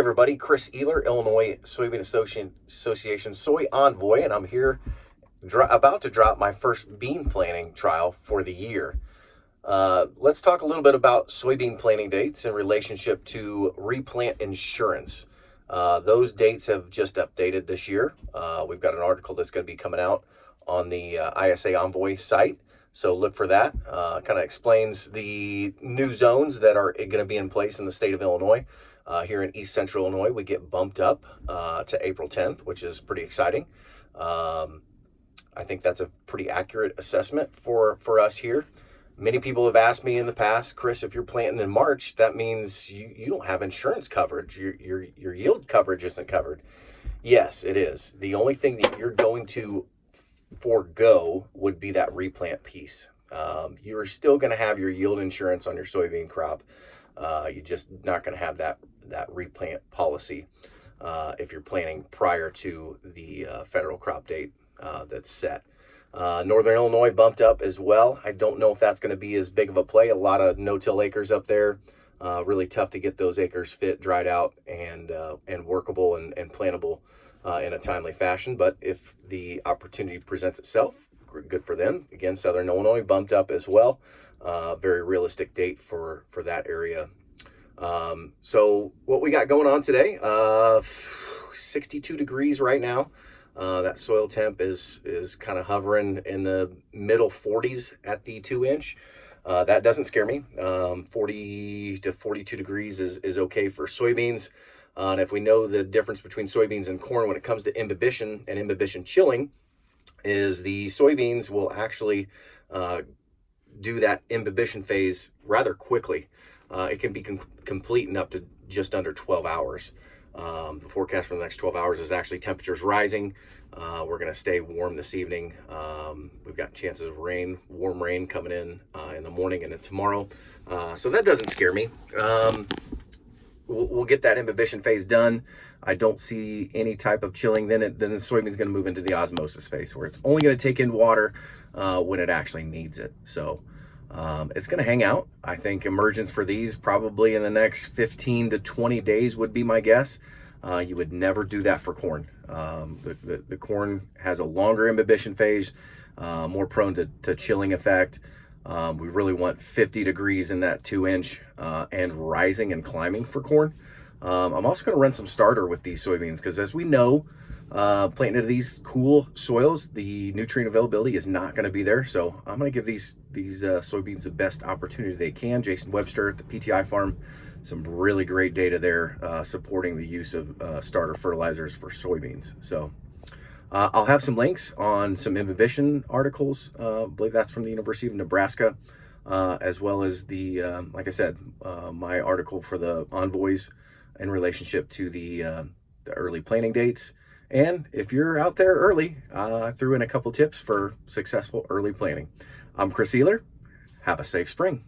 everybody, Kris Ehler, Illinois Soybean Association Soy Envoy, and I'm here about to drop my first bean planting trial for the year. Let's talk a little bit about soybean planting dates in relationship to replant insurance. Those dates have just updated this year. We've got an article that's going to be coming out on the ISA Envoy site. So look for that. Kind of explains the new zones that are going to be in place in the state of Illinois. Here in East Central Illinois, we get bumped up to April 10th, which is pretty exciting. I think that's a pretty accurate assessment for us here. Many people have asked me in the past, Kris, if you're planting in March, that means you don't have insurance coverage. Your yield coverage isn't covered. Yes, it is. The only thing that you're going to forego would be that replant piece. You're still going to have your yield insurance on your soybean crop. You're just not going to have that replant policy if you're planting prior to the federal crop date that's set. Northern Illinois bumped up as well. I don't know if that's going to be as big of a play. A lot of no-till acres up there. Really tough to get those acres fit, dried out, and workable and plantable in a timely fashion. But if the opportunity presents itself, good for them. Again, Southern Illinois bumped up as well. Very realistic date for that area. So what we got going on today, 62 degrees right now. That soil temp is kind of hovering in the middle 40s at the 2-inch. That doesn't scare me. 40 to 42 degrees is okay for soybeans. And if we know the difference between soybeans and corn when it comes to imbibition and imbibition chilling, is the soybeans will actually do that imbibition phase rather quickly. It can be complete in up to just under 12 hours. The forecast for the next 12 hours is actually temperatures rising. We're going to stay warm this evening. We've got chances of rain, warm rain coming in the morning and then tomorrow. So that doesn't scare me. We'll get that imbibition phase done. I don't see any type of chilling. Then the soybean's going to move into the osmosis phase where it's only going to take in water when it actually needs it. So it's going to hang out. I think emergence for these probably in the next 15 to 20 days would be my guess. You would never do that for corn. The corn has a longer imbibition phase, more prone to chilling effect. We really want 50 degrees in that 2-inch and rising and climbing for corn. I'm also going to run some starter with these soybeans because, as we know, planting into these cool soils, the nutrient availability is not going to be there. So I'm going to give these soybeans the best opportunity they can. Jason Webster at the PTI farm, some really great data there supporting the use of starter fertilizers for soybeans. So I'll have some links on some imbibition articles. I believe that's from the University of Nebraska, as well as the, like I said, my article for the envoys in relationship to the early planting dates. And if you're out there early, I threw in a couple tips for successful early planting. I'm Kris Ehler. Have a safe spring.